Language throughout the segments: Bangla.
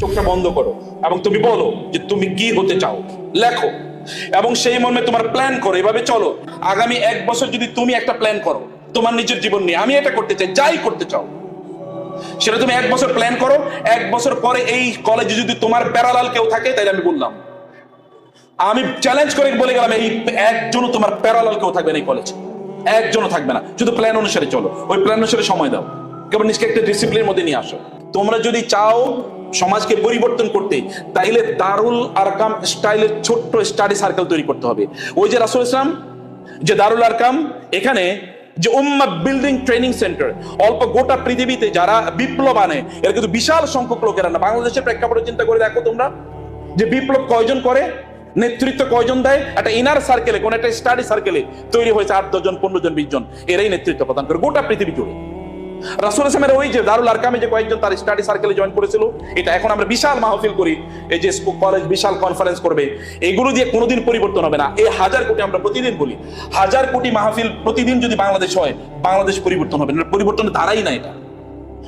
চোখটা বন্ধ করো এবং তুমি বলো যে তুমি কি হতে চাও, লেখো এবং সেই মর্মে তোমার প্ল্যান করো, এভাবে চলো। আগামী 1 বছর যদি তুমি একটা প্ল্যান করো তোমার নিজের জীবন নিয়ে, আমি এটা করতে চাই, যাই করতে চাও সেটা তুমি 1 বছর প্ল্যান করো। 1 বছর পরে এই কলেজে যদি তোমার প্যারালাল কেউ থাকে, তাই আমি বললাম, আমি চ্যালেঞ্জ করে বলে গেলাম, এই একজনও তোমার প্যারালাল কেউ থাকবে না এই কলেজে, একজনও থাকবে না। শুধু প্ল্যান অনুসারে চলো, ওই প্ল্যান অনুসারে সময় দাও, কেবল নিজকে একটা ডিসিপ্লিনের মধ্যে নিয়ে আসো। তোমরা যদি চাও সমাজকে পরিবর্তন করতে, তাইলে দারুল আরকাম স্টাইলের ছোট্ট স্টাডি সার্কেল তৈরি করতে হবে। ওই যে রাসূল ইসলাম যে দারুল আরকাম, এখানে যে উম্মাহ বিল্ডিং ট্রেনিং সেন্টার, অল্প গোটা পৃথিবীতে যারা বিপ্লব আনে এর কিন্তু বিশাল সংখ্যক লোকেরা না। বাংলাদেশের প্রেক্ষাপটে চিন্তা করে দেখো তোমরা, যে বিপ্লব কয়জন করে, নেতৃত্ব কয়জন দেয়, একটা ইনার সার্কেলে, কোন একটা স্টাডি সার্কেলে তৈরি হয়েছে 8-10 জন, 15 জন, 20 জন, এরাই নেতৃত্ব প্রদান করে গোটা পৃথিবী জুড়ে। রাসূল ইসলামের ওই যে দারুল আরকামে যে কয়েকজন তার স্টাডি সার্কেলে জয়েন করেছিল, এটা এখন আমরা বিশাল মাহফিল করি, এই যে কলেজ বিশাল কনফারেন্স করবে, এগুলো দিয়ে কোনোদিন পরিবর্তন হবে না। এই 1000 কোটি আমরা প্রতিদিন বলি, 1000 কোটি মাহফিল প্রতিদিন যদি বাংলাদেশ হয়, বাংলাদেশ পরিবর্তন হবে না। পরিবর্তনের ধারাই না এটা,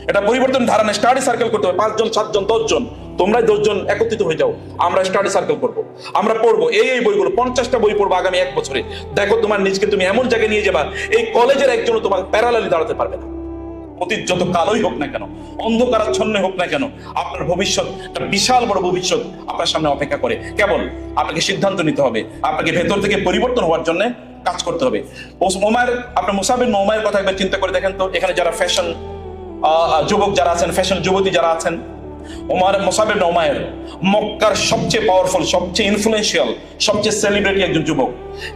এটা পরিবর্তন ধারা না। স্টাডি সার্কেল করতে হবে, 5 জন, 7 জন, 10 জন, তোমরা 10 জন একত্রিত হয়ে যাও, আমরা স্টাডি সার্কেল করবো, আমরা পড়বো এই বইগুলো, 50টা বই পড়বো আগামী 1 বছরে। দেখো তোমার নিজকে তুমি এমন জায়গায় নিয়ে যাবা, এই কলেজের একজনও তোমার প্যারালালি দাঁড়াতে পারবে না। অতীত যত কালোই হোক না কেন, অন্ধকারাচ্ছন্ন হোক না কেন, আপনার ভবিষ্যৎ, একটা বিশাল বড় ভবিষ্যৎ আপনার সামনে অপেক্ষা করে। কেবল আপনাকে সিদ্ধান্ত নিতে হবে, আপনাকে ভেতর থেকে পরিবর্তন হওয়ার জন্য কাজ করতে হবে। ওমর, আপনার মুসাব ইবনে উমাইর কথা একবার চিন্তা করে দেখেন তো, এখানে যারা ফ্যাশন যুবক যারা আছেন, ফ্যাশন যুবতী যারা আছেন, মুসাব ইবনে উমাইর মক্কার সবচেয়ে পাওয়ারফুল, সবচেয়ে ইনফ্লুয়েন্সিয়াল, সবচেয়ে সেলিব্রিটি একজন যুবক,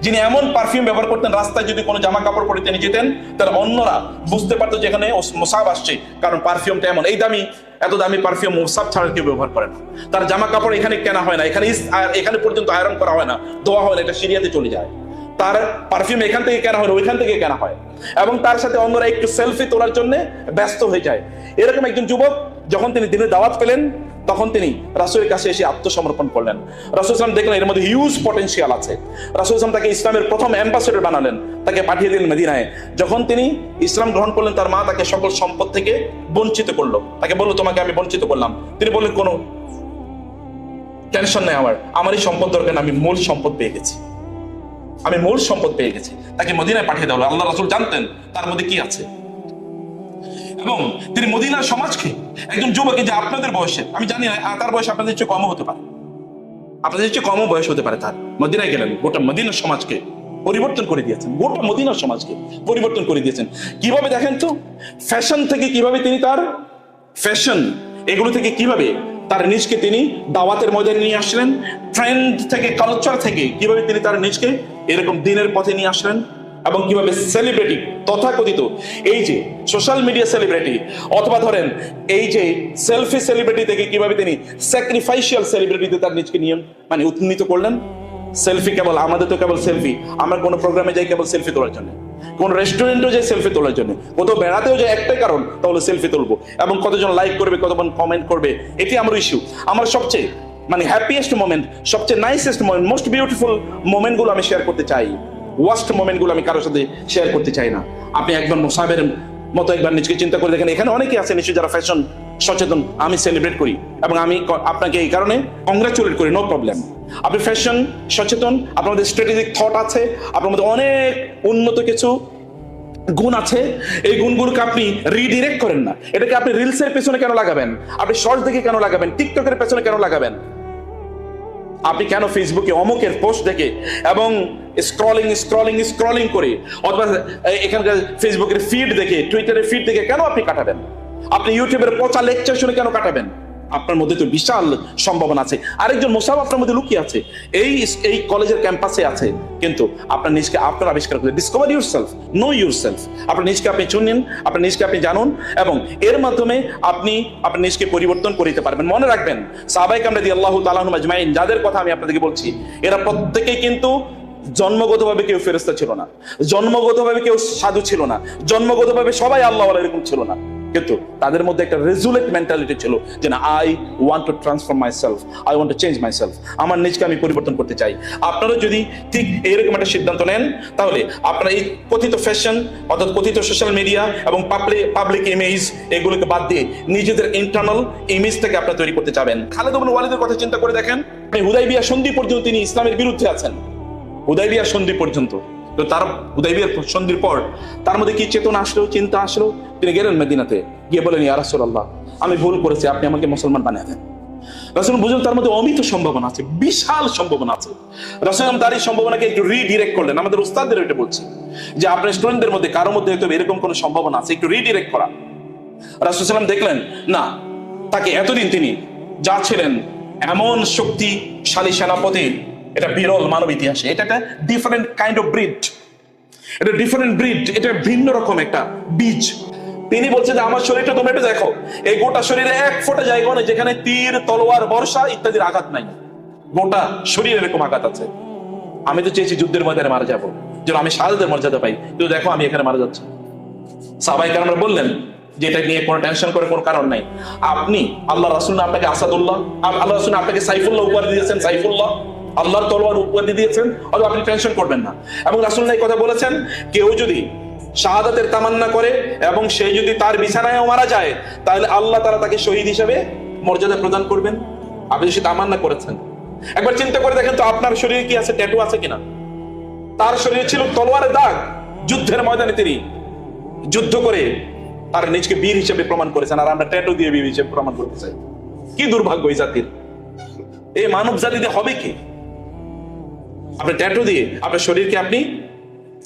যিনি এমন পারফিউম ব্যবহার করতেন, রাস্তায় যদি কোনো জামা কাপড় পরে তিনি যেতেন, তাহলে অন্যরা বুঝতে পারতো যে এখানে মুসাব আসছে, কারণ পারফিউমটা এমন। এই দামি, এত দামি পারফিউম মুসাব ছাড়া কেউ ব্যবহার করে না। তার জামা কাপড় এখানে কেনা হয় না, এখানে পর্যন্ত আয়রন করা হয় না, ধোয়া হয় না, এটা সিরিয়াতে চলে যায়। তার পারফিউম এখান থেকে কেনা হয় না, ওইখান থেকে কেনা হয়। এবং তার সাথে অন্যরা একটু সেলফি তোলার জন্য ব্যস্ত হয়ে যায়। এরকম একজন যুবক যখন তিনি দিনের দাওয়াত পেলেন, তখন তিনি রাসূলের কাছে এসে আত্মসমর্পণ করলেন। রাসূল ইসলাম দেখলেন এর মধ্যে হিউজ পটেনশিয়াল আছে। রাসূল ইসলাম তাকে ইসলামের প্রথম অ্যাম্বাসেডর বানালেন, তাকে পাঠিয়ে দিলেন মদিনায়। যখন তিনি ইসলাম গ্রহণ করলেন, তার মা তাকে সকল সম্পদ থেকে বঞ্চিত করলো, তাকে বললো তোমাকে আমি বঞ্চিত করলাম। তিনি বললেন কোনো টেনশন নেই, আমার এই সম্পদ দরকার না, আমি মূল সম্পদ পেয়ে গেছি, আমি মূল সম্পদ পেয়ে গেছি। তাকে মদিনায় পাঠিয়ে দেওয়া হলো। আল্লাহ রাসূল জানতেন তার মধ্যে কি আছে, এবং তিনি মদিনার সমাজকে, একজন যুবক যে আপনাদের বয়সে, আমি জানি না তার বয়স আপনাদের চেয়ে কমও হতে পারে, আপনাদের চেয়ে কমও বয়স হতে পারে, তার মদিনায় গেলেন, গোটা মদিনার সমাজকে পরিবর্তন করে দিয়েছেন, গোটা মদিনার সমাজকে পরিবর্তন করে দিয়েছেন। কিভাবে দেখেন তো, ফ্যাশন থেকে কিভাবে তিনি তার ফ্যাশন এগুলো থেকে কিভাবে তার নিজকে তিনি দাওয়াতের ময়দানে নিয়ে আসলেন, ট্রেন্ড থেকে, কালচার থেকে কিভাবে তিনি তার নিজকে এরকম দিনের পথে নিয়ে আসলেন, এবং কিভাবে সেলিব্রিটি, তথাকথিত এই যে সোশ্যাল মিডিয়া সেলিব্রিটি, অথবা ধরেন এই যে সেলফি সেলিব্রিটি থেকে কিভাবে তিনি স্যাক্রিফাইশিয়াল সেলিব্রিটিতে তার নিজকে নিয়ে উন্নীত করলেন। সেলফি কেবল, আমাদের তো কেবল সেলফি, আমরা কোনো প্রোগ্রামে যাই কেবল সেলফি তোলার জন্য, কোন রেস্টুরেন্টেও যাই সেলফি তোলার জন্য, কোথাও বেড়াতেও যাই একটাই কারণ, তাহলে সেলফি তুলবো, এবং কতজন লাইক করবে, কতজন কমেন্ট করবে, এটি আমার ইস্যু। আমার সবচেয়ে হ্যাপিয়েস্ট মোমেন্ট, সবচেয়ে nicest moment, most beautiful moment গুলো আমি শেয়ার করতে চাই, ওয়ার্স্ট মোমেন্ট গুলো আমি কারোর সাথে শেয়ার করতে চাই না। আপনি একবার মুসাবের মতো একবার নিজকে চিন্তা করে দেখেন, এখানে অনেকে আছে নিশ্চয়ই যারা ফ্যাশন সচেতন, আমি সেলিব্রেট করি এবং আমি আপনাকে এই কারণে কংগ্রাচুলেট করি, নো প্রবলেম। আপনি ফ্যাশন সচেতন, আপনার মধ্যে স্ট্র্যাটেজিক থট আছে, আপনার মধ্যে অনেক উন্নত কিছু গুণ আছে, এই গুণগুলোকে আপনি রিডিরেক্ট করেন না। এটাকে আপনি রিলসের পেছনে কেন লাগাবেন, আপনি শর্টস দেখে কেন লাগাবেন, টিকটকের পেছনে কেন লাগাবেন, আপনি কেন ফেসবুকে অমুকের পোস্ট দেখে এবং স্ক্রলিং করে, অথবা এখানকার ফেসবুকের ফিড দেখে, টুইটারের ফিড দেখে কেন আপনি কাটাবেন, আপনি ইউটিউবের পচা লেকচার শুনে কেন কাটাবেন? আপনার মধ্যে তো বিশাল সম্ভাবনা আছে। আরেকজন মুসাব আপনার মধ্যে লুকিয়ে আছে, এই কলেজের ক্যাম্পাসে আছে, কিন্তু আপনার নিজকে আপনার আবিষ্কার করে, ডিসকভার ইউরসেলফ, নো ইউরসেলফ, আপনার নিজকে আপনি চুনিন, আপনার নিজকে আপনি জানুন, এবং এর মাধ্যমে আপনি আপনার নিজকে পরিবর্তন করতে পারবেন। মনে রাখবেন, সাহাবায়ে কেরাম রাদিয়াল্লাহু তাআলা আনহুম আজমাইন, যাদের কথা আমি আপনাদেরকে বলছি, এরা প্রত্যেকেই কিন্তু জন্মগতভাবে কেউ ফেরেশতা ছিল না, জন্মগতভাবে কেউ সাধু ছিল না, জন্মগতভাবে সবাই আল্লাহ ওয়ালা এরকম ছিল না। কিন্তু তাদের মধ্যে একটা রেজুলেট মেন্টালিটি ছিল যে না, I want to transform my self, I want to change my self, আমার নিজকে আমি পরিবর্তন করতে চাই। আপনারা যদি ঠিক এইরকম একটা সিদ্ধান্ত নেন, তাহলে আপনারা এই কথিত ফ্যাশন অর্থাৎ কথিত সোশ্যাল মিডিয়া এবং পাবলিক ইমেজ এগুলোকে বাদ দিয়ে নিজেদের ইন্টারনাল ইমেজ থেকে আপনারা তৈরি করতে চাবেন। খালিদ ইবনে ওয়ালিদের কথা চিন্তা করে দেখেন, হুদাইবিয়া সন্ধি পর্যন্ত তিনি ইসলামের বিরুদ্ধে আছেন, হুদাইবিয়া সন্ধি পর্যন্ত। তো তার হুদাইবিয়ার সন্ধির পর তার মধ্যে কি চেতনা আসলো, চিন্তা আসলো, তিনি গেলেন মদিনাতে, গিয়ে বলেন, ইয়া রাসূলুল্লাহ, আমি ভুল করেছি, আপনি আমাকে মুসলমান বানিয়ে দেন। রাসূল বুঝলেন তার মধ্যে অমিত সম্ভাবনা আছে, বিশাল সম্ভাবনা আছে। রাসূল তার এই সম্ভাবনাকে একটু রিডিরেক্ট করলেন। আমাদের উস্তাদদের এটা বলছি যে আপনার স্টুডেন্টদের মধ্যে কারোর মধ্যে হয়তো এরকম কোনো সম্ভাবনা আছে, একটু রিডিরেক্ট করা। রাসূল সাল্লাল্লাহু আলাইহি দেখলেন না, তাকে এতদিন তিনি যা ছিলেন এমন শক্তিশালী সেনাপতি, এটা বিরল মানব ইতিহাসে। এটা একটা ডিফারেন্ট কাইন্ড অফ ব্রিড, এটা ডিফারেন্ট ব্রিড, এটা ভিন্ন রকম একটা বীজ। তিনি বলছেন যে আমার শরীরটা তোমরা একটু দেখো, এই গোটা শরীরে এক ফোঁটা জায়গা নেই যেখানে তীর, তলোয়ার, বর্ষা ইত্যাদির আঘাত নাই। গোটা শরীরে এরকম আঘাত আছে। আমি তো চেয়েছি যুদ্ধের ময়দানে মারা যাবো, যেন আমি শাহাদাতের মর্যাদা পাই, কিন্তু দেখো আমি এখানে মারা যাচ্ছি। সাহাবায়ে কেরামরা বললেন যে এটা নিয়ে কোনো টেনশন করে কোনো কারণ নাই। আপনি আল্লাহ রাসূল না আপনাকে আসাদুল্লাহ, আল্লাহ রাসূল আপনাকে সাইফুল্লাহ উপহার দিয়েছেন, সাইফুল্লাহ আল্লাহর তলোয়ার উপহার দিয়েছেন, অথবা আপনি টেনশন করবেন না। এবং রাসূল এই কথা বলেছেন, কেউ যদি শাহাদাতের তামান্না করে এবং সে যদি তার বিছানায়ও মারা যায়, তাহলে আল্লাহ তাআলা তাকে শহীদ হিসেবে মর্যাদা প্রদান করবেন। আপনি যদি তামান্না করেছেন, একবার চিন্তা করে দেখেন তো আপনার শরীরে কি আছে, ট্যাটু আছে কিনা? তার শরীরে ছিল তলোয়ারের দাগ। যুদ্ধের ময়দানে তিনি যুদ্ধ করে তার নিজকে বীর হিসেবে প্রমাণ করেছেন, আর আমরা ট্যাটু দিয়ে বীর হিসেবে প্রমাণ করতে চাই। কি দুর্ভাগ্য এই জাতির, এই মানব জাতিতে হবে কি? আপনি ট্যাটু দিয়ে আপনার শরীরকে আপনি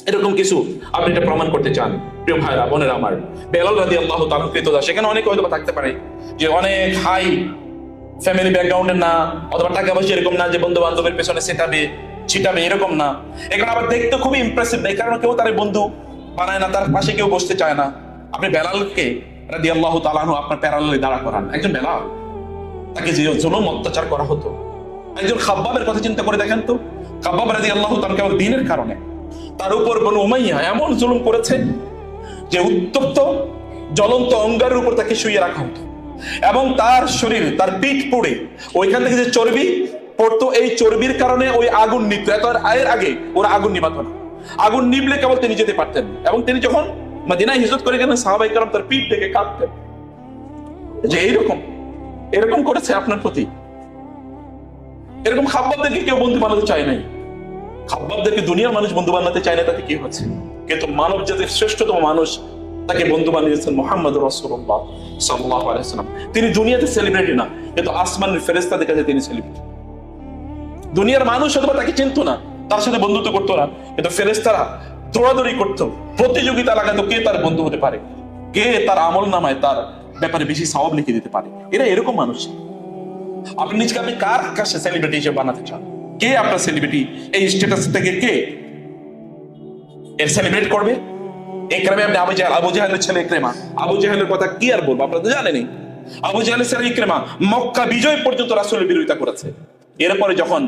এরকম কিছু আপনি এটা প্রমাণ করতে চান? প্রিয় ভাইরা বোনেরা আমার, বেলাল রাদিয়াল্লাহু তাআলা কৃতদাস, সেখানে অনেক হয়তো থাকতে পারে যে অনেক হাই ফ্যামিলি ব্যাকগ্রাউন্ডের না, অথবা টাকা পয়সা এরকম না যে বন্ধু বান্ধবের পেছনে ছিটাবে এরকম না। এখানে আবার দেখতে খুবই ইমপ্রেসিভ, এই কারণে কেউ তার বন্ধু বানায় না, তার পাশে কেউ বসতে চায় না। আপনি বেলালকে রাদিয়াল্লাহু তাআলা আনহু আপনার প্যারালালে দাঁড়া করান। একজন বেলাল, তাকে যে জুলুম অত্যাচার করা হতো। একজন খাব্বাবের কথা চিন্তা করে দেখেন তো, খাব্বাব রাদিয়াল্লাহু তাআলা কেবল দ্বীনের কারণে তার উপর বনু উমাইয়া এমন জুলুম করেছে যে উত্তপ্ত জ্বলন্ত অঙ্গারের উপর তাকে শুইয়ে রাখা হতো, এবং তার শরীর, তার পিঠ পুড়ে ওইখান থেকে যে চর্বি পড়তো, এই চর্বির কারণে ওই আগুন নিভতো। এর আগে ওরা আগুন নিভাতো না, আগুন নিভলে কেবল তিনি যেতে পারতেন। এবং তিনি যখন মদিনায় হিজরত করে গেলেন, সাহাবায়ে কেরাম তার পিঠ থেকে কাঁপতেন যে এরকম করেছে আপনার প্রতি। এরকম খাব্বাবদেরকে কেউ বন্ধু বানাতে চায় নাই। খাব্বাবদেরকে দুনিয়ার মানুষ বন্ধু বানাতে চায় না, তাতে কি হচ্ছে? কিন্তু মানব জাতির শ্রেষ্ঠতম মানুষ তাকে বন্ধু বানিয়েছেন মুহাম্মদ রাসূলুল্লাহ সাল্লাল্লাহু আলাইহি ওয়াসাল্লাম। তিনি দুনিয়াতে সেলিব্রিটি না, কিন্তু আসমানের ফেরেশতাদের কাছে তিনি সেলিব্রিটি। দুনিয়ার মানুষ অথবা তাকে চিনতো না, তার সাথে বন্ধুত্ব করতো না, কিন্তু ফেরেশতারা দৌড়াদৌড়ি করতো, প্রতিযোগিতা লাগাতো কে তার বন্ধু হতে পারে, কে তার আমল নামায় তার ব্যাপারে বেশি সওয়াব লিখে দিতে পারে। এরা এরকম মানুষ। আপনি নিজকে আপনি কার কাছে সেলিব্রিটি হিসেবে বানাতে চান? কে আপনার সেলিব্রিটি? এই স্ট্যাটাস থেকে কে এর সেলিব্রেট করবে? ইকরামা আপনি আবু জাহেলের ছেলে ইকরামা, আবু জাহেলের কথা কি আর বলবো, আপনারা তো জানেনই। আবু জাহেলের ছেলে ইকরামা মক্কা বিজয় পর্যন্ত রাসূলের বিরোধিতা করেছে। এরপরে যখন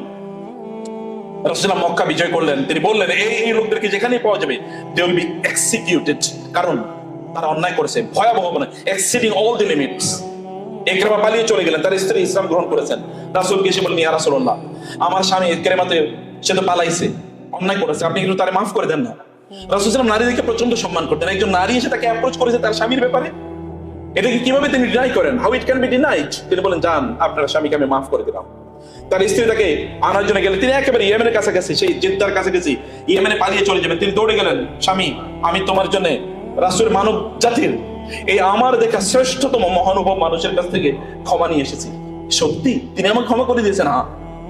রাসূলুল্লাহ মক্কা বিজয় করলেন, তিনি বললেন এই লোকদেরকে যেখানেই পাওয়া যাবে দে উইল বি এক্সিকিউটেড, কারণ তারা অন্যায় করেছে, ভয়াবহ অন্যায়, exceeding all the limits. Ikrama পালিয়ে চলে গেলেন, তার স্ত্রী ইসলাম গ্রহণ করেছেন। রাসূলকে এসে বললেন, ইয়া রাসূলুল্লাহ, আমার স্বামী ইকরামাতে সে তো পালাইছে, অন্যায় করেছে, আপনি একটু তারে মাফ করে দেন না। রাসূল সাল্লাল্লাহু নারীদেরকে প্রচন্ড সম্মান করতেন। একজন নারী এসে তাকে অ্যাপ্রোচ করেছে তার স্বামীর ব্যাপারে, এটাকে কিভাবে তিনি ডিনাই করেন? How it can be denied? তিনি বলেন, যান, আপনার স্বামীকে আমি মাফ করে দিলাম। তার স্ত্রী তাকে আনার জন্য গেলেন, তিনি একেবারে ইয়েমেনের কাছাকাছি, সেই জিদ্দার কাছাকাছি, ইয়েমেনে পালিয়ে চলে যাবেন। তিনি দৌড়ে গেলেন, স্বামী, আমি তোমার জন্য রাসূল মানব জাতির এই আমার দেখা শ্রেষ্ঠতম মহানুভব মানুষের কাছ থেকে ক্ষমা নিয়ে এসেছি। সত্যি তিনি আমাকে ক্ষমা করে দিয়েছেন? হ্যাঁ,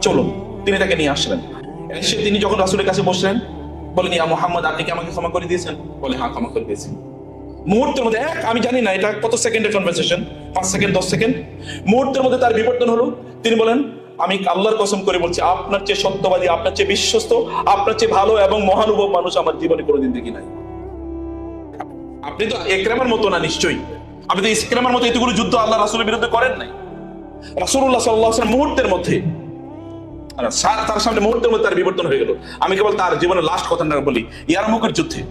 চলুন। তিনি তাকে নিয়ে আসলেন। এসে তিনি যখন রাসূলের কাছে বসলেন, বলেন, ইয়া মুহাম্মদ, আপনি কি আমাকে ক্ষমা করে দিয়েছেন? বলে, হ্যাঁ, ক্ষমা করে দিয়েছি। মুহূর্তের মধ্যে আমি জানি না এটা কত সেকেন্ডের কনভারসেশন, 5 সেকেন্ড 10 সেকেন্ড, মুহূর্তের মধ্যে তার বিবর্তন হলো। তিনি বলেন, আমি আল্লাহর কসম করে বলছি, আপনার চেয়ে সত্যবাদী, আপনার চেয়ে বিশ্বস্ত, আপনার চেয়ে ভালো এবং মহানুভব মানুষ আমার জীবনে কোনোদিন দেখি নাই। আপনি তো ইকরামার মতো না, নিশ্চয়ই আপনি তো ইকরামার মতো এতগুলো যুদ্ধ আল্লাহ রাসূলের বিরুদ্ধে করেন নাই। রাসূলুল্লাহ সাল্লাল্লাহু আলাইহি ওয়াসাল্লাম মুহূর্তের মধ্যে তার সামনে মুহূর্তের মধ্যে তার বিবর্তন হয়ে গেল। আমি কেবল তার জীবনের লাস্ট কথাটা বলি, ইয়ারমুকের যুদ্ধে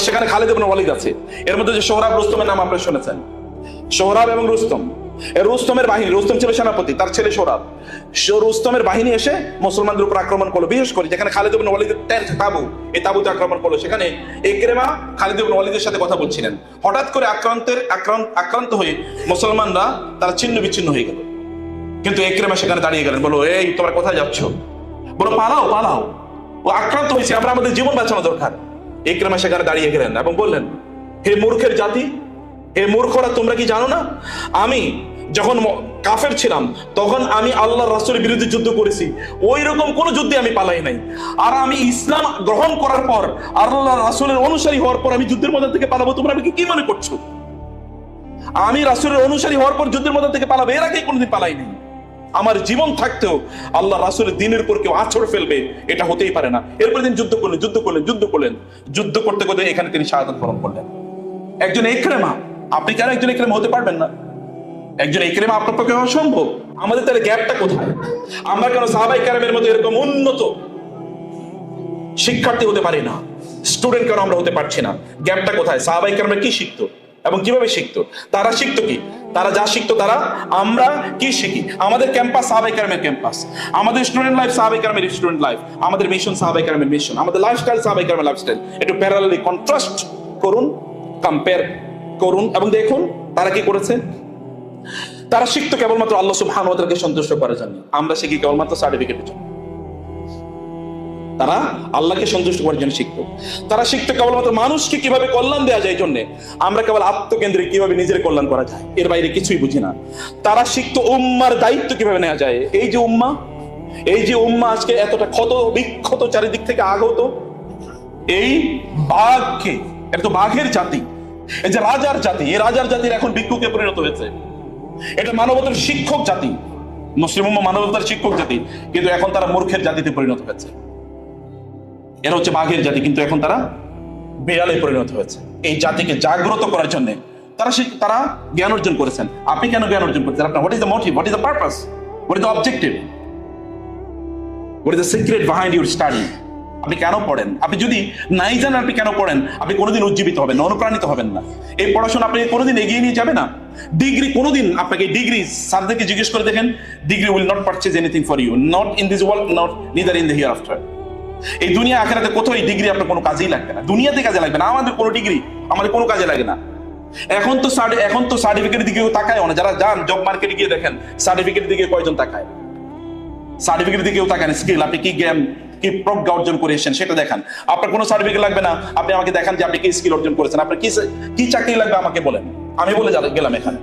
সেখানে খালিদ ইবনে ওয়ালিদ আছে। এর মধ্যে যে সোহরাব রুস্তমের নাম আপনারা শুনেছেন, সোহরাব এবং রুস্তম, রুস্তমের বাহিনী, রুস্তম ছিল সেনাপতি, তার ছেলে সোহরাব, রুস্তমের বাহিনী এসে মুসলমানদের উপর আক্রমণ করলো। বিশেষ করে যেখানে খালিদ ইবনে ওয়ালিদের টেন্ট, তাবু, এই তাবুতে আক্রমণ করলো। সেখানে ইকরিমা খালিদ ইবনে ওয়ালিদের সাথে কথা বলছিলেন। হঠাৎ করে আক্রান্ত হয়ে মুসলমানরা তারা ছিন্ন বিচ্ছিন্ন হয়ে গেল। কিন্তু ইকরিমা সেখানে দাঁড়িয়ে গেলেন, বলো এই তোমরা কোথায় যাচ্ছ? বলো পালাও পালাও, ও আক্রান্ত হয়েছে, আমরা আমাদের জীবন বাঁচানো দরকার। ইকরিমা সেখানে দাঁড়িয়ে গেলেন এবং বললেন, হে মূর্খের জাতি, হে মূর্খরা, তোমরা কি জানো না আমি যখন কাফের ছিলাম তখন আমি আল্লাহ রাসূলের বিরুদ্ধে যুদ্ধ করেছি, ওই রকম কোন যুদ্ধে আমি পালাই নাই। আর আমি ইসলাম গ্রহণ করার পর, আল্লাহ রাসূলের অনুসারী হওয়ার পর আমি যুদ্ধের মধ্যে থেকে পালাবো? তোমরা আমাকে কি মনে করছো? আমি রাসূলের অনুসারী হওয়ার পর যুদ্ধের মধ্যে থেকে পালাবো? এর আগে কোনোদিন পালাই নাই। আমার জীবন থাকতেও আল্লাহ রাসূলের দ্বীনের উপর কেউ আছড় ফেলবে, এটা হতেই পারে না। এরপর তিনি যুদ্ধ করলেন, যুদ্ধ করতে করতে এখানে তিনি শাহাদাত বরণ করলেন। একজন ইকরিমা, আপনি কেন একজন ইকরিমা হতে পারবেন না? একজন ইকরিমা আপনার পক্ষে অসম্ভব। আমাদের তাহলে গ্যাপটা কোথায়? আমরা কেন সাহাবায়ে কেরামের মতো এরকম উন্নত শিক্ষার্থী হতে পারি না? স্টুডেন্ট কেন আমরা হতে পারছি না? গ্যাপটা কোথায়? সাহাবায়ে কেরামরা কি শিখতো এবং কিভাবে শিখতো? তারা শিখতো কি? তারা যা শিখতো তারা আমরা কি শিখি? আমাদের ক্যাম্পাস সাহাবায়ে কেরামের ক্যাম্পাস, আমাদের স্টুডেন্ট লাইফ সাহাবায়ে কেরামের স্টুডেন্ট লাইফ, আমাদের মিশন সাহাবায়ে কেরামের মিশন, আমাদের লাইফস্টাইল সাহাবায়ে কেরামের লাইফস্টাইল। একটু প্যারালালি কন্ট্রাস্ট করুন, কম্পেয়ার করুন এবং দেখুন তারা কি করেছে। তারা শিখতো কেবলমাত্র আল্লাহ সুবহানাহু ওয়া তাআলাকে সন্তুষ্ট করার জন্য। আমরা শিখি কেবলমাত্র সার্টিফিকেটের জন্য। তারা আল্লাহকে সন্তুষ্ট করার জন্য শিখতো। তারা শিখতো কেবলমাত্র মানুষকে কিভাবে কল্যাণ দেওয়া যায় জন্য। আমরা কেবল আত্মকেন্দ্রিক, কিভাবে নিজের কল্যাণ করা যায়, এর বাইরে কিছুই বুঝি না। তারা শিখতো উম্মার দায়িত্ব কিভাবে নেওয়া যায়। এই যে উম্মা আজকে এতটা ক্ষত বিক্ষত, চারিদিক থেকে আগত, এই বাঘকে, এটা তো বাঘের জাতি, এই যে রাজার জাতি, এই রাজার জাতির এখন ভিক্ষুকে পরিণত হয়েছে। এটা মানবতার শিক্ষক জাতি, মুসলিম উম্মাহ মানবতার শিক্ষক জাতি, কিন্তু এখন তারা মূর্খের জাতিতে পরিণত হয়েছে। এরা হচ্ছে বাঘের জাতি, কিন্তু এখন তারা বিড়ালে পরিণত হয়েছে। এই জাতিকে জাগ্রত করার জন্য তারা জ্ঞান অর্জন করেছেন। আপনি কেন জ্ঞান অর্জন করছেন? আপনার what is the motive, what is the purpose, what is the objective, what is the secret behind your study? আপনি কেন পড়েন? আপনি যদি নাই জানেন আপনি কেন পড়েন, আপনি কোনোদিন উজ্জীবিত হবেন না, অনুপ্রাণিত হবেন না। এই পড়াশোনা আপনি কোনোদিন এগিয়ে নিয়ে যাবে না। ডিগ্রি কোনোদিন আপনাকে, ডিগ্রি স্যারদেরকে জিজ্ঞেস করে দেখেন, degree will not purchase anything for you, not in this world, not neither in the hereafter. এই দুনিয়া আখিরাতে কোথাও এই ডিগ্রি আপনার কোনো কাজেই লাগবে না, দুনিয়াতে কাজে লাগবে না। আমাদের কোনো ডিগ্রি আমাদের কোনো কাজে লাগে না। এখন তো সার্টিফিকেটের দিকে তাকায় না। যারা যান জব মার্কেটে গিয়ে দেখেন সার্টিফিকেটের দিকে কয়জন তাকায়? সার্টিফিকেটের দিকেও তাকান। স্কিল, আপনি কি জ্ঞান, কি প্রজ্ঞা অর্জন করে এসেছেন সেটা দেখান। আপনার কোনো সার্টিফিকেট লাগবে না, আপনি আমাকে দেখান যে আপনি কি স্কিল অর্জন করেছেন। আপনার কি চাকরি লাগবে আমাকে বলেন, আমি বলে গেলাম এখানে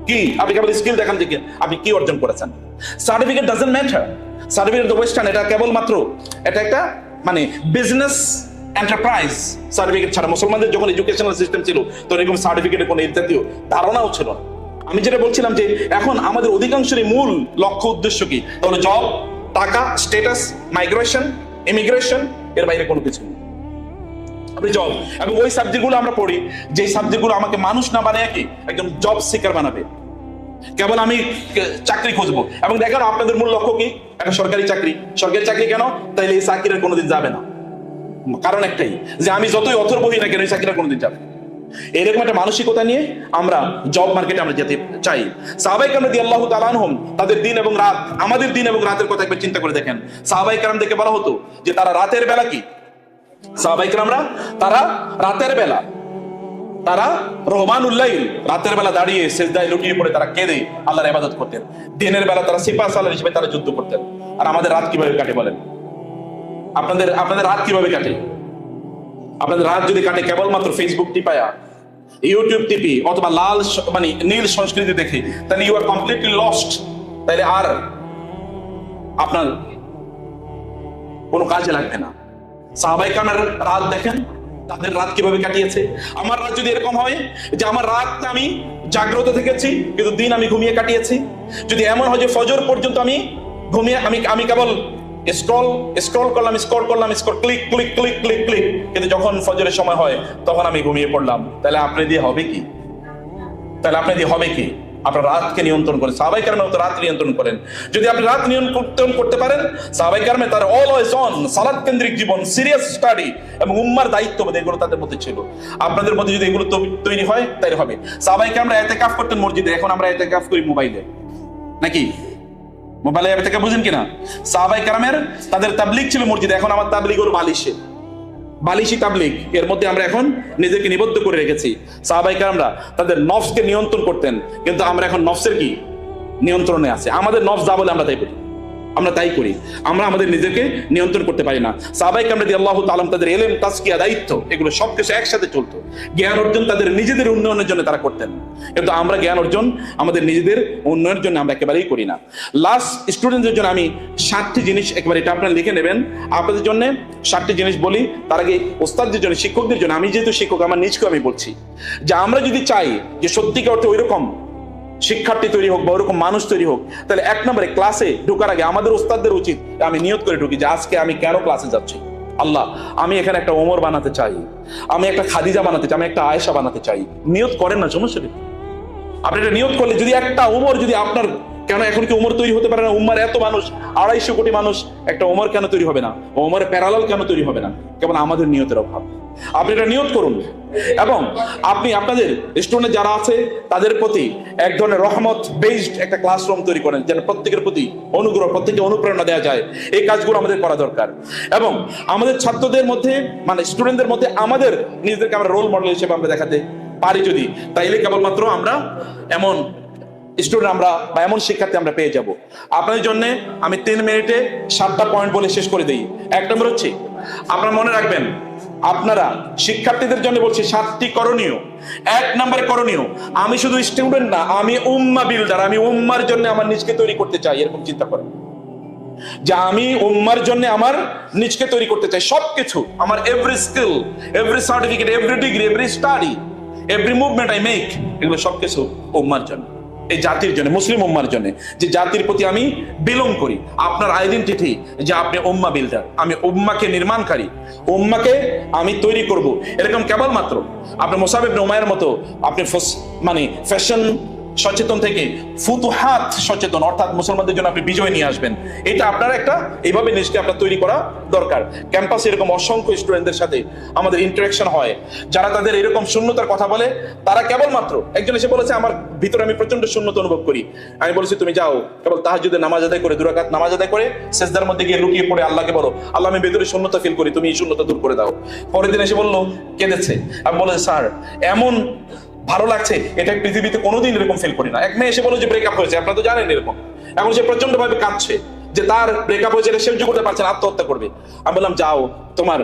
কি। আপনি কেবল স্কিল দেখান যে আপনি কি অর্জন করেছেন। Certificate doesn't matter. Certificate western, এটা কেবলমাত্র এটা একটা মানে বিজনেস এন্টারপ্রাইজ। সার্টিফিকেট ছাড়া মুসলমানদের যখন এডুকেশনাল সিস্টেম ছিল তখন এরকম সার্টিফিকেটের কোনো জাতীয় ধারণাও ছিল না। আমি যেটা বলছিলাম যে এখন আমাদের অধিকাংশের মূল লক্ষ্য উদ্দেশ্য কি? তাহলে জব, টাকা, স্ট্যাটাস, মাইগ্রেশন, ইমিগ্রেশন, এর বাইরে কোনো কিছু নেই। আপনি জব এবং ওই সাবজেক্টগুলো আমরা পড়ি, যে সাবজেক্টগুলো আমাকে মানুষ না বানায় কি একদম জব সিকার বানাবে। কেবল আমি চাকরি খুঁজবো এবং দেখেন আপনাদের মূল লক্ষ্য কি? একটা সরকারি চাকরি। সরকারি চাকরি কেন? তাইলে এই চাকরির কোনোদিন যাবে না। কারণ একটাই, যে আমি যতই অথর বহি না কেন এই চাকরিটা কোনোদিন যাবে। এরকম একটা মানসিকতা নিয়ে আমরা জব মার্কেটে আমরা যেতে চাই। সাহাবায়ে কেরাম রাদিয়াল্লাহু তাআলা আনহুম তাদের দিন এবং রাত, আমাদের দিন এবং রাতের কথা একবার চিন্তা করে দেখেন। সাহাবায়ে কেরামদেরকে বলা হতো যে তারা রাতের বেলা কি, সাহাবায়ে কেরামরা তারা রাতের বেলা, তারা রহমানুল লাইল, রাতের বেলা দাঁড়িয়ে সিজদায় লুটিয়ে পড়ে তারা কেঁদে আল্লাহর ইবাদত করতেন। দিনের বেলা তারা সিপাহ সালার হিসেবে তারা যুদ্ধ করতেন। আর আমাদের রাত কিভাবে কাটে বলেন? আপনাদের রাত কিভাবে কাটে? আপনাদের রাত যদি কাটে কেবলমাত্র ফেসবুক টিপায়া, ইউটিউব টিপি, অথবা নীল সংস্কৃতি দেখে, তাহলে ইউ আর কমপ্লিটলি লস্ট। তাইলে আর আপনার কোনো কাজে লাগবে না। সাহাবায়ে কেরামের রাত দেখেন, তাদের রাত কিভাবে কাটিয়েছে। আমার রাত যদি এরকম হয় যে আমার রাতটা আমি জাগ্রত থেকেছি কিন্তু দিন আমি ঘুমিয়ে কাটিয়েছি, যদি এমন হয় যে ফজর পর্যন্ত আমি ঘুমিয়ে আমি কেবল স্ক্রল করলাম, click click click click click, কিন্তু যখন ফজরের সময় হয় তখন আমি ঘুমিয়ে পড়লাম, তাহলে আপনি দিয়ে হবে কি? আপনার রাতকে নিয়ন্ত্রণ করেন। সাহাবায়ে কেরামের মতো রাত নিয়ন্ত্রণ করেন। যদি আপনি রাত নিয়ন্ত্রণ করতে পারেন, সাহাবায়ে কেরামে তার অলওয়েজ অন সালাত কেন্দ্রিক জীবন, সিরিয়াস স্টাডি এবং উম্মার দায়িত্ববোধ এগুলো তাদের মধ্যে ছিল। আপনাদের মধ্যে যদি এগুলো তৈরি হয় তাই হবে। সাহাবায়ে কেরামরা ইতিকাফ করতেন মসজিদে, এখন আমরা ইতিকাফ করি মোবাইলে, নাকি? মোবাইলে ইতিকাফ বুঝেন কিনা? সাহাবায়ে কেরামের তাদের তাবলীগ ছিল মসজিদে, এখন আমার তাবলীগ হলো বালিশি তাবলীগ। এর মধ্যে আমরা এখন নিজেকে নিবদ্ধ করে রেখেছি। সাহাবায়ে কেরামরা তাদের নফসকে নিয়ন্ত্রণ করতেন, কিন্তু আমরা এখন নফসের কি নিয়ন্ত্রণে আছে। আমাদের নফস যা বলে আমরা তাই করি। আমরা আমাদের নিজেকে নিয়ন্ত্রণ করতে পারি না। সাহাবায়ে কেরাম রাদিয়াল্লাহু তাআলা তাদের ইলম, তাজকিয়া, দায়িত্ব এগুলো সবকিছু একসাথে চলতো। জ্ঞান অর্জন তাদের নিজেদের উন্নয়নের জন্য তারা করতেন, কিন্তু আমরা জ্ঞান অর্জন আমাদের নিজেদের উন্নয়নের জন্য আমরা একেবারেই করি না। লাস্ট স্টুডেন্টদের জন্য আমি 7টি জিনিস, একবার এটা আপনারা লিখে নেবেন, আপনাদের জন্য 7টি জিনিস বলি। তার আগে ওস্তাদদের জন্য, শিক্ষকদের জন্য, আমি যেহেতু শিক্ষক আমার নিজকেও আমি বলছি যে আমরা যদি চাই যে সত্যিকার অর্থে ওইরকম শিক্ষার্থী তৈরি হোক বা ওরকম মানুষ তৈরি হোক, তাহলে 1 নম্বরে ক্লাসে ঢোকার আগে আমাদের ওস্তাদদের উচিত আমি নিয়ত করে ঢুকি যে আজকে আমি কেন ক্লাসে যাচ্ছি। আল্লাহ, আমি এখানে একটা ওমর বানাতে চাই, আমি একটা খাদিজা বানাতে চাই, আমি একটা আয়েশা বানাতে চাই। নিয়ত করেন না, সমস্যা নেই। আপনি এটা নিয়ত করলে যদি একটা ওমর যদি আপনার, কেন এখন কি ওমর তৈরি হতে পারে না? উম্মার এত মানুষ, 250 কোটি মানুষ, একটা ওমর কেন তৈরি হবে না? ওমরের প্যারালাল কেন তৈরি হবে না? কেবল আমাদের নিয়তের অভাব। আপনি এটা নিয়ত করুন, এবং আপনি আপনাদের স্টুডেন্ট যারা আছে তাদের প্রতি এক ধরনের রহমত বেসড একটা ক্লাসরুম তৈরি করেন, যেন প্রত্যেকের প্রতি অনুগ্রহ, প্রত্যেককে অনুপ্রেরণা দেওয়া যায়। এই কাজগুলো আমাদের করা দরকার। এবং আমাদের ছাত্রদের মধ্যে, মানে স্টুডেন্টদের মধ্যে আমাদের নিজেদেরকে আমরা রোল মডেল হিসেবে আমরা দেখাতে পারি যদি, তাইলে কেবলমাত্র আমরা এমন স্টুডেন্ট আমরা বা এমন শিক্ষার্থী আমরা পেয়ে যাব। আপনাদের জন্য আমি 3 মিনিটে 7টা পয়েন্ট বলে শেষ করে দিই। 1 নম্বর হচ্ছে, আপনারা মনে রাখবেন, আপনারা শিক্ষার্থীদের জন্য বলছি 7টি করণীয়। 1 নম্বরে করণীয়, আমি শুধু স্টুডেন্ট না, আমি উম্মা বিল্ডার, আমি উম্মার জন্য আমার নিজকে তৈরি করতে চাই। এরকম চিন্তা করেন যে আমি উম্মার জন্য আমার নিজকে তৈরি করতে চাই। সবকিছু আমার, every skill, every certificate, every degree, every study, every movement I make, এগুলো সবকিছু উম্মার জন্য, এই জাতির জন্য, মুসলিম উম্মার জন্য, যে জাতির প্রতি আমি বিলং করি। আপনার আইডেন্টিটি যে আপনি উম্মা বিল্ডার, আমি উম্মাকে নির্মাণকারী, উম্মাকে আমি তৈরি করব। এরকম কেবলমাত্র আপনি মুসাব ইবনে উমাইরের মতো আপনি মানে ফ্যাশন সচেতন থেকে ফুতুহাত সচেতন, অর্থাৎ মুসলমানদের জন্য আপনি বিজয় নিয়ে আসবেন। এটা আপনার একটা এইভাবে নিজকে আপনার তৈরি করা দরকার। ক্যাম্পাসে এরকম অসংখ্য স্টুডেন্টদের সাথে আমাদের ইন্টারাকশন হয়, যারা তাদের এরকম শূন্যতার কথা বলে। তারা কেবলমাত্র, একজন এসে বলেছে আমার ভিতরে আমি প্রচন্ড শূন্যতা অনুভব করি। আমি বলেছি তুমি যাও কেবল তাহাজ্জুদের নামাজ আদায় করে, 2 রাকাত নামাজ আদায় করে সিজদার মধ্যে গিয়ে লুকিয়ে পড়ে আল্লাহকে বলো, আল্লাহ আমি ভেতরে শূন্যতা ফিল করি, তুমি এই শূন্যতা দূর করে দাও। পরের দিন এসে বললো, কেঁদেছে। আমি বলে স্যার এমন ভালো লাগছে, এটা পৃথিবীতে কোনোদিন এরকম ফিল করি না। এক মেয়ে এসে বলো যে ব্রেকআপ হয়েছে, আপনারা তো জানেন এরকম। এখন সে প্রচন্ড ভাবে কাঁদছে যে তার ব্রেকআপ হয়েছে, এটা সহ্য করতে পারছে না, আত্মহত্যা করবে। আমি বললাম যাও তোমার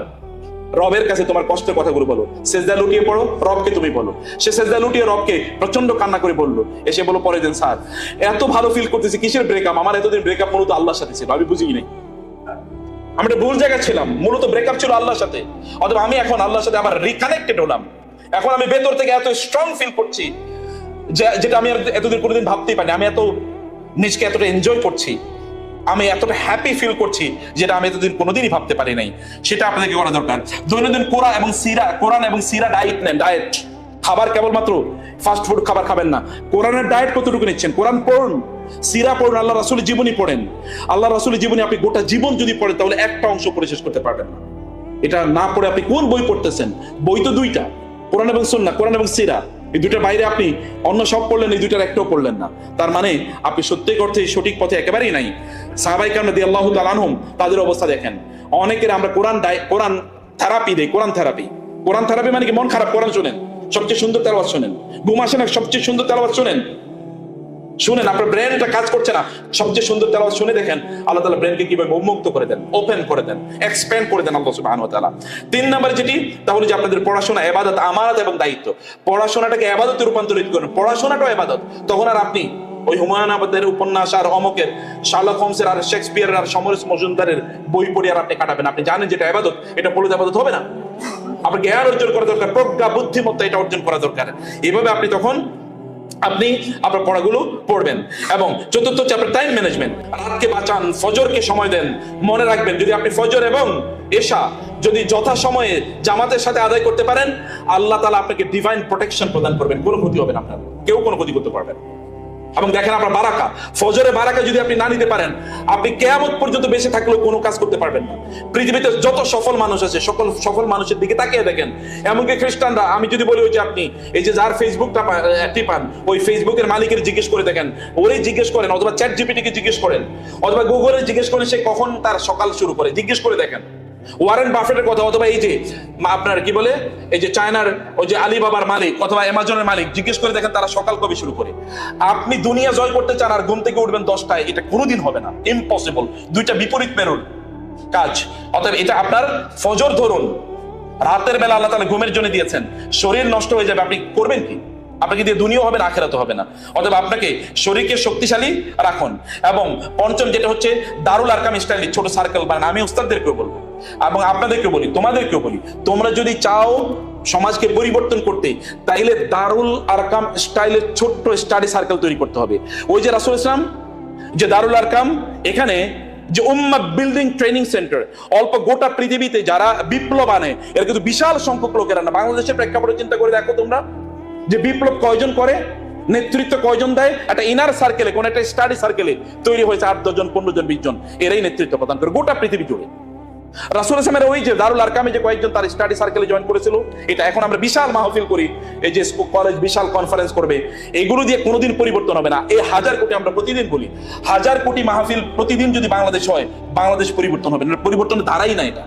রবের কাছে তোমার কষ্টের কথাগুলো বলো, সেজদা লুটিয়ে পড়ো, রবকে তুমি বলো। সে সেজদা লুটিয়ে রবকে প্রচন্ড কান্না করে বললো। এসে বলো পরের দিন, স্যার এত ভালো ফিল করতেছি, কিসের ব্রেকআপ? আমার এতদিন ব্রেকআপ মূলত আল্লাহর সাথে ছিল, আমি বুঝি নাই, আমি একটা ভুল জায়গায় ছিলাম, মূলত ব্রেকআপ ছিল আল্লাহর সাথে। অথবা আমি এখন আল্লাহর সাথে আবার রিকানেক্টেড হলাম। এখন আমি ভেতর থেকে এত স্ট্রং ফিল করছি যেটা আমি এতদিন কোনোদিন ভাবতেই পারিনি। আমি এত নিজকে এতটা এনজয় করছি, আমি এতটা হ্যাপি ফিল করছি, যেটা আমি এতদিন কোনোদিনই ভাবতে পারি নাই। সেটা আপনাদেরকে করা দরকার। দৈনন্দিন কোরআন এবং সিরা ডায়েট নেন। ডায়েট, খাবার কেবলমাত্র ফাস্ট ফুড খাবার খাবেন না। কোরআনের ডায়েট কতটুকু নিচ্ছেন? কোরআন পড়ুন, সিরা পড়ুন, আল্লাহ রাসূলের জীবনী পড়েন। আল্লাহ রাসূলের জীবনী আপনি গোটা জীবন যদি পড়েন, তাহলে একটা অংশ পড়ে শেষ করতে পারবেন না। এটা না পড়ে আপনি কোন বই পড়তেছেন? বই তো 2টা, কোরআন এবং সুন্নাহ, কোরআন এবং সিরা। এই 2টার বাইরে আপনি অন্য সব পড়লেন, এই 2টার একটাও পড়লেন না। তার মানে আপনি সত্যি অর্থে সঠিক পথে একেবারেই নাই। সাহাবায়ে কেরাম রাদিয়াল্লাহু তাআলা আনহুম তাদের অবস্থা দেখেন। অনেকের আমরা কোরআন থেরাপি দেই। কোরআন থেরাপি মানে কি? মন খারাপ, কোরআন শুনেন, সবচেয়ে সুন্দর তেলাওয়াত শুনেন। ঘুম আসে না, সবচেয়ে সুন্দর তেলাওয়াত শুনেন। আপনার ব্রেনটা কাজ করছে না, সবচেয়ে সুন্দর তেলাওয়াত শুনে দেখেন আল্লাহ তাআলা ব্রেনকে কিভাবে উন্মুক্ত করে দেন, ওপেন করে দেন, এক্সপ্যান্ড করে দেন আল্লাহ সুবহানাহু ওয়া তাআলা। 3 নাম্বার যেটি, তাহলে যে আপনাদের পড়াশোনা ইবাদত, আমানত এবং দায়িত্ব। পড়াশোনাটাকে ইবাদতে রূপান্তরিত করুন। পড়াশোনাটাও ইবাদত। তখন আর আপনি ওই হুমায়ুন আহমেদের উপন্যাস আর অমকের, শার্লক হোমসের আর শেক্সপিয়ারের আর সমরেশ মজুমদারের বই পড়ে আর আপনি কাটাবেন। আপনি জানেন যেটা ইবাদত, এটা পড়লে ইবাদত হবে না। আপনার জ্ঞান অর্জন করা দরকার, প্রজ্ঞা, বুদ্ধিমত্তা এটা অর্জন করা দরকার। এভাবে আপনি তখন আপনার পড়াগুলো পড়বেন। এবং চতুর্থ হচ্ছে আপনার টাইম ম্যানেজমেন্ট। রাতকে বাঁচান, ফজরকে সময় দেন। মনে রাখবেন, যদি আপনি ফজর এবং এশা যদি যথাসময়ে জামাতের সাথে আদায় করতে পারেন, আল্লাহ তাআলা আপনাকে ডিভাইন প্রোটেকশন প্রদান করবেন। কোনো ক্ষতি হবে না আপনার, কেউ কোনো ক্ষতি করতে পারবেন। এবং দেখেন আপনার বারাকা, ফজরের বারাকা যদি আপনি না নিতে পারেন, আপনি কিয়ামত পর্যন্ত বেঁচে থাকলেও কোনো কাজ করতে পারবেন না। পৃথিবীতে যত সফল মানুষ আছে, সকল সফল মানুষের দিকে তাকিয়ে দেখেন, এমনকি খ্রিস্টানরা, আমি যদি বলি ওই যে আপনি এই যে যার ফেসবুকটা টিপান, ওই ফেসবুকের মালিকের জিজ্ঞেস করে দেখেন, ওরে জিজ্ঞেস করেন, অথবা চ্যাট জিপিটি কে জিজ্ঞেস করেন, অথবা গুগলে জিজ্ঞেস করেন সে কখন তার সকাল শুরু করে, জিজ্ঞেস করে দেখেন। ওয়ারেন বাফেটের কথা, অথবা এই যে আপনার কি বলে, এই যে চায়নার ওই যে আলিবাবার মালিক অথবা অ্যামাজনের মালিক, জিজ্ঞেস করে দেখেন তারা সকাল কবে শুরু করে। আপনি দুনিয়া জয় করতে চান আর ঘুম থেকে উঠবেন 10টায়, এটা কোনোদিন হবে না, ইম্পসিবল। দুইটা বিপরীত মেরুর কাজ। অতএব এটা আপনার ফজর ধরুন, রাতের বেলা আল্লাহ তাআলা ঘুমের জন্য দিয়েছেন, শরীর নষ্ট হয়ে যাবে, আপনি করবেন কি? আপনাকে দিয়ে দুনিয়া হবে না, আখিরাত হবে না। অতএব আপনাকে শরীরকে শক্তিশালী রাখুন। এবং পঞ্চম যেটা হচ্ছে দারুল আরকাম স্টাইলে ছোট সার্কেল বানান। আমি উস্তাদদেরকেও বলবো এবং আপনাদেরকে বলি, তোমাদেরকেও বলি, তোমরা যদি চাও সমাজকে পরিবর্তন করতে, তাইলে দারুল আরকাম স্টাইলের ছোট্ট স্টাডি সার্কেল তৈরি করতে হবে। ওই যে রাসূল ইসলাম যে দারুল আরকাম, এখানে যে উম্মাহ বিল্ডিং ট্রেনিং সেন্টার, অল্প গোটা পৃথিবীতে যারা বিপ্লব আনে, এর কিন্তু বিশাল সংখ্যক লোকেরা না। বাংলাদেশের প্রেক্ষাপটে চিন্তা করে দেখো তোমরা, যে বিপ্লব কয়জন করে, নেতৃত্ব কয়জন দেয়, একটা ইনার সার্কেলে, কোন একটা স্টাডি সার্কেলে তৈরি হয়েছে 8-10 জন, 15 জন, 20 জন, এরাই নেতৃত্ব প্রদান করে গোটা পৃথিবী জুড়ে। রাসূল ইসলামের ওই যে দারুল আরকামে যে কয়েকজন তার স্টাডি সার্কেলে জয়েন করেছিল, এটা এখন আমরা বিশাল মাহফিল করি, এই যে কলেজ বিশাল কনফারেন্স করবে, এগুলো দিয়ে কোনোদিন পরিবর্তন হবে না। এই 1000 কোটি, আমরা প্রতিদিন বলি 1000 কোটি মাহফিল প্রতিদিন যদি বাংলাদেশ হয়, বাংলাদেশ পরিবর্তন হবে না। পরিবর্তনের ধারাই না এটা,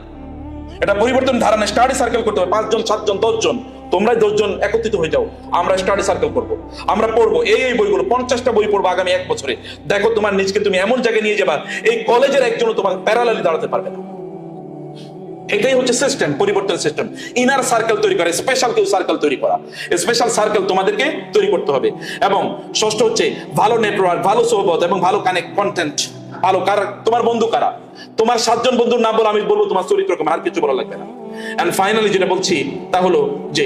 এটা পরিবর্তন ধারা না। স্টাডি সার্কেল করতে হবে, 5 জন, 7 জন, 10 জন, তোমরা 10 জন একত্রিত হয়ে যাও, আমরা স্টাডি সার্কেল করব, আমরা পড়বো এই বইগুলো, 50টা বই পড়বো আগামী 1 বছরে। দেখো তোমার নিজকে তুমি এমন জায়গায় নিয়ে যাবা, এই কলেজের একজনও তোমার প্যারালালি দাঁড়াতে পারবে না। এটাই হচ্ছে সিস্টেম, পরিবর্তন সিস্টেম। ইনার সার্কেল তৈরি করা, স্পেশাল কেউ সার্কেল তৈরি করা, স্পেশাল সার্কেল তোমাদেরকে তৈরি করতে হবে। এবং ষষ্ঠ হচ্ছে ভালো নেটওয়ার্ক, ভালো সোহবত এবং ভালো কানেক্ট কন্টেন্ট। ভালো কারা তোমার বন্ধু, কারা তোমার 7 জন বন্ধুর নাম বলো, আমি বলবো তোমার চরিত্র কেমন, আর কিছু বলা লাগবে না। এন্ড ফাইনালি যেটা বলছি তা হলো যে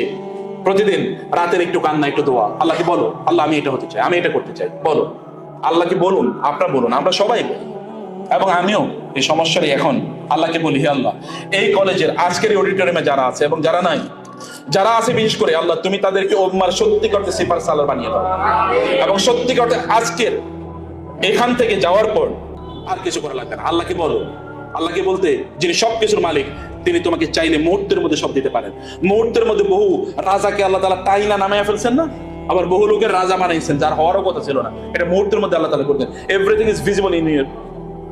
প্রতিদিন রাতের একটু কান্না, একটু দোয়া, আল্লাহকে বলো, আল্লাহ আমি এটা হতে চাই, আমি এটা করতে চাই, বলো আল্লাহকে, বলুন, আপনারা বলুন, আমরা সবাই বলি। এবং আমিও এই সমস্যারই এখন আল্লাহকে বলি, হে আল্লাহ, এই কলেজের আজকের অডিটোরিয়ামে যারা আছে এবং যারা নাই, যারা আছে বিশেষ করে, আল্লাহ তুমি তাদেরকে ওম্মার সত্যি করতে সিপার সালার বানিয়ে দাও, এবং সত্যি করতে আজকের এখান থেকে যাওয়ার পর আর কিছু করা লাগবে না। আল্লাহকে বলো, আল্লাহকে বলতে যিনি সবকিছুর মালিক, তিনি তোমাকে চাইলে মুহূর্তের মধ্যে সব দিতে পারেন। মুহূর্তের মধ্যে বহু রাজাকে আল্লাহ তাআলা তাই না নামায়া ফেলছেন না, আবার বহু লোকের রাজা বানাইছেন যার হওয়ারও কথা ছিল না। এটা মুহূর্তের মধ্যে আল্লাহ তাআলা করতেন। Everything is visible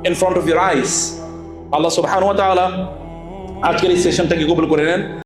in front of your eyes. আল্লাহ সুবহানাহু ওয়া তাআলা আজকের এই সেশনটাকে কবুল করে নেন।